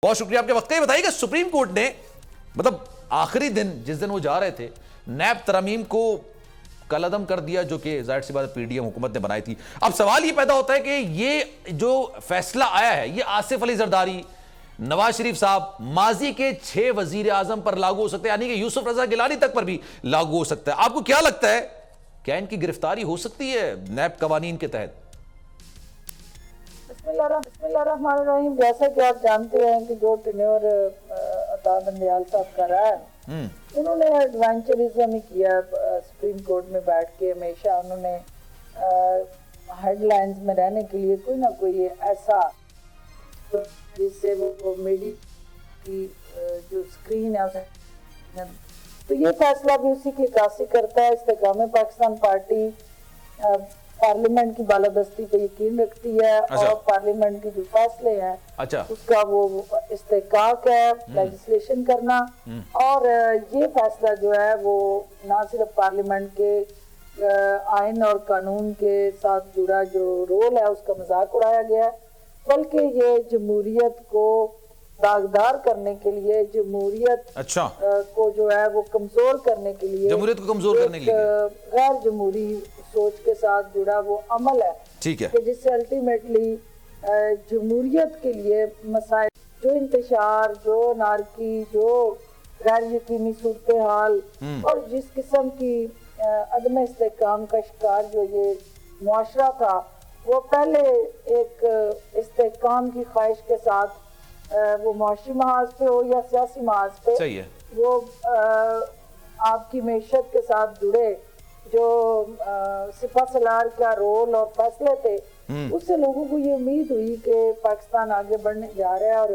بہت شکریہ آپ کے وقت کا. یہ بتائیے کہ سپریم کورٹ نے مطلب آخری دن جس دن وہ جا رہے تھے نیب ترامیم کو کالعدم کر دیا، جو کہ ظاہر سی بات پی ڈی ایم حکومت نے بنائی تھی. اب سوال یہ پیدا ہوتا ہے کہ یہ جو فیصلہ آیا ہے یہ آصف علی زرداری، نواز شریف صاحب، ماضی کے 6 وزیر اعظم پر لاگو ہو سکتا ہے، یعنی کہ یوسف رضا گیلانی تک پر بھی لاگو ہو سکتا ہے. آپ کو کیا لگتا ہے، کیا ان کی گرفتاری ہو سکتی ہے نیب قوانین کے تحت؟ بسم اللہ الرحمن الرحیم. جیسا کہ آپ جانتے ہیں کہ جو ٹینیور عطا بندیال صاحب کا رہا ہے، انہوں نے ایڈوینچرزم ہی کیا. سپریم کورٹ میں بیٹھ کے ہمیشہ انہوں نے ہیڈ لائنز میں رہنے کے لیے کوئی نہ کوئی ایسا جس سے وہ میڈیا کی جو سکرین ہے اسے، تو یہ فیصلہ بھی اسی کی عکاسی کرتا ہے. استحکام پاکستان پارٹی پارلیمنٹ کی بالادستی پہ یقین رکھتی ہے اور پارلیمنٹ کے جو فیصلے ہیں اس کا وہ استحقاق ہے لیجسلیشن کرنا. اور یہ فیصلہ جو ہے وہ نہ صرف پارلیمنٹ کے آئین اور قانون کے ساتھ جڑا جو رول ہے اس کا مذاق اڑایا گیا ہے، بلکہ یہ جمہوریت کو داغدار کرنے کے لیے، جمہوریت کو جو ہے وہ کمزور کرنے کے لیے، غیر جمہوری سوچ کے ساتھ جڑا وہ عمل ہے کہ جس سے الٹیمیٹلی جمہوریت کے لیے مسائل، جو انتشار، جو نارکی، جو غیر یقینی صورتحال اور جس قسم کی عدم استحکام کا شکار جو یہ معاشرہ تھا، وہ پہلے ایک استحکام کی خواہش کے ساتھ وہ معاشی محاذ پہ ہو یا سیاسی محاذ پہ وہ آپ کی معیشت کے ساتھ جڑے جو سپہ سالار کا رول اور فیصلے تھے، اس سے لوگوں کو یہ امید ہوئی کہ پاکستان آگے بڑھنے جا رہا ہے اور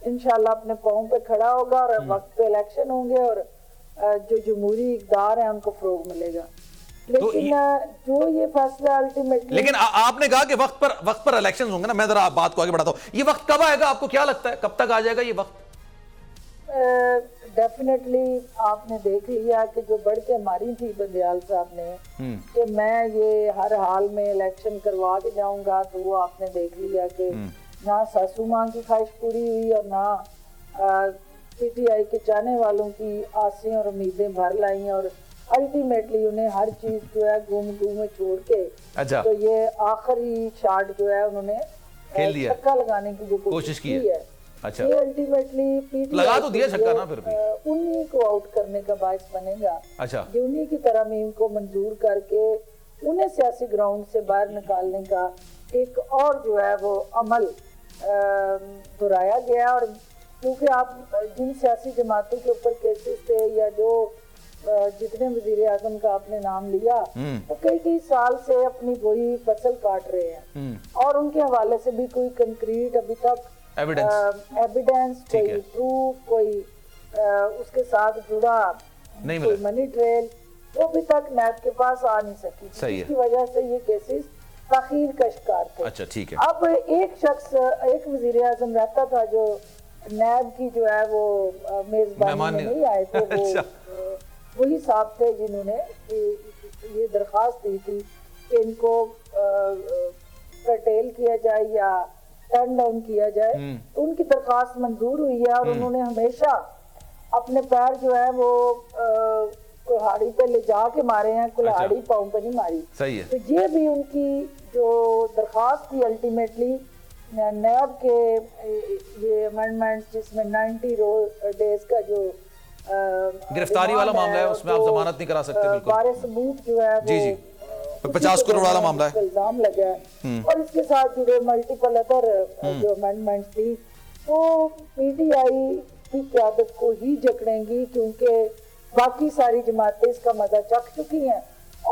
انشاءاللہ اپنے پاؤں پہ کھڑا ہوگا اور وقت پہ الیکشن ہوں گے اور جو جمہوری اقدار ہیں ان کو فروغ ملے گا. لیکن جو یہ فیصلہ الٹیمیٹلی، لیکن آپ نے کہا کہ وقت پر الیکشنز ہوں گے نا. میں ذرا بات کو آگے بڑھاتا ہوں. یہ وقت کب آئے گا، آپ کو کیا لگتا ہے کب تک آ جائے گا یہ وقت؟ ڈیفینیٹلی آپ نے دیکھ لیا کہ جو بڑھ کے ماری تھی بندیال صاحب نے کہ میں یہ ہر حال میں الیکشن کروا کے جاؤں گا، تو وہ آپ نے دیکھ لیا کہ نہ ساسو ماں کی خواہش پوری ہوئی اور نہ پی ٹی آئی کے چاہنے والوں کی آسیں اور امیدیں بھر لائیں، اور الٹیمیٹلی انہیں ہر چیز جو ہے گم میں چھوڑ کے تو یہ آخری شاٹ جو ہے انہوں نے چھکا لگانے کی جو کوشش کی ہے، یہ الٹیمیٹلی پی ٹی آئی انہی کو آؤٹ کرنے کا باعث بنے گا کہ انہی کی ترامیم کو منظور کر کے انہیں سیاسی گراؤنڈ سے باہر نکالنے کا ایک اور جو ہے وہ عمل دہرایا گیا. اور کیونکہ آپ جن سیاسی جماعتوں کے اوپر کیسز تھے یا جو جتنے وزیر اعظم کا آپ نے نام لیا، وہ کئی سال سے اپنی وہی فصل کاٹ رہے ہیں اور ان کے حوالے سے بھی کوئی کنکریٹ ابھی تک ایویڈنس، کوئی پروف، کوئی اس کے ساتھ جڑا کوئی منی ٹریل وہ ابھی تک نیب کے پاس آ نہیں سکی، جس کی وجہ سے یہ کیسز تاخیر کا شکار تھے. اب ایک شخص، ایک وزیر اعظم رہتا تھا جو نیب کی جو ہے وہ میزبانی میں نہیں آئے تھے، وہ وہی صاحب تھے جنہوں نے یہ درخواست دی تھی کہ ان کو کرٹیل کیا جائے یا ٹرن ڈاؤن کیا جائے. ان کی درخواست منظور ہوئی ہے اور انہوں نے ہمیشہ اپنے پیر جو ہے وہ کلہاڑی پہ لے جا کے مارے ہیں، کلہاڑی پاؤں پہ نہیں ماری. تو یہ بھی ان کی جو درخواست تھی الٹیمیٹلی نیب کے یہ امینڈمنٹ جس میں 90 ڈیز کا جو گرفتاری والا معاملہ ہے، اس میں آپ ضمانت نہیں کرا سکتے، بالکل بارے ثبوت جو ہے وہ 50 کروڑ والا معاملہ ہے، الزام لگا ہے. اور اس کے ساتھ جڑے ملٹیپل ادر جو امینڈمنٹس تھی وہ پی ٹی آئی کی قیادت کو ہی جکڑیں گی، کیونکہ باقی ساری جماعتیں اس کا مزہ چکھ چکی ہیں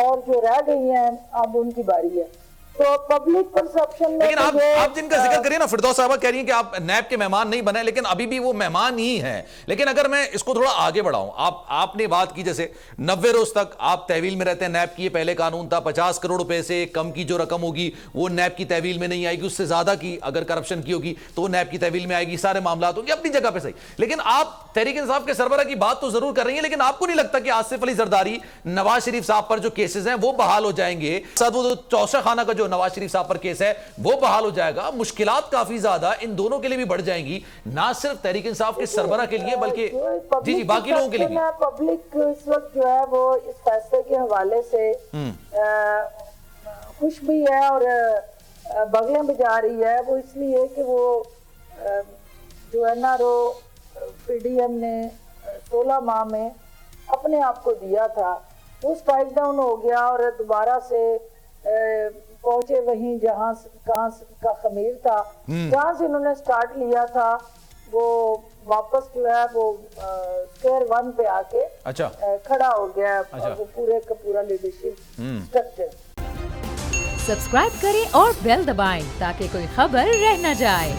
اور جو رہ گئی ہیں اب ان کی باری ہے. تو پبلک پرسپشن میں لیکن آپ جن کا ذکر کریے نا، فردوس صاحبہ کہہ رہی ہیں کہ آپ نیب کے مہمان نہیں بنے، لیکن ابھی بھی وہ مہمان ہی ہیں. لیکن اگر میں اس کو تھوڑا آگے بڑھاؤں، آپ نے بات کی جیسے 90 روز تک آپ تحویل میں رہتے ہیں. نیب کی یہ پہلے قانون تھا 50 کروڑ روپے سے کم کی جو رقم ہوگی وہ نیب کی تحویل میں نہیں آئے گی، اس سے زیادہ کی اگر کرپشن کی ہوگی تو وہ نیب کی تحویل میں آئے گی. سارے معاملات ہوں گے اپنی جگہ پہ صحیح. لیکن آپ تحریک انصاف کے سربراہ کی بات تو ضرور کر رہی ہیں، لیکن آپ کو نہیں لگتا کہ آصف علی زرداری، نواز شریف صاحب پر جو کیسز ہیں وہ بحال ہو جائیں گے؟ ساتھ وہ چوسہ خانہ کا جو جو نواز شریف صاحب پر کیس ہے وہ بحال ہو جائے گا. مشکلات کافی زیادہ ان دونوں کے لیے بھی بڑھ جائیں گی, نہ صرف تحریک انصاف کے سربراہ کے لیے بلکہ جی باقی لوگوں کے لیے بھی. پبلک اس وقت جو ہے وہ اس فیصلے کے حوالے سے خوش بھی ہے اور بغلیں بجا رہی ہے. وہ اس لیے کہ وہ جو N R O P D M نے 16 ماہ میں اپنے آپ کو دیا تھا وہ اسٹرائک ڈاؤن ہو گیا اور دوبارہ سے پہنچے وہیں جہاں کہاں کا خمیر تھا, جہاں سے انہوں نے سٹارٹ لیا تھا وہ واپس جو ہے وہ اسکوائر ون پہ آ کے کھڑا ہو گیا وہ پورے کا پورا لیڈرشپ اسٹرکچر. سبسکرائب کریں اور بیل دبائیں تاکہ کوئی خبر رہ نہ جائے.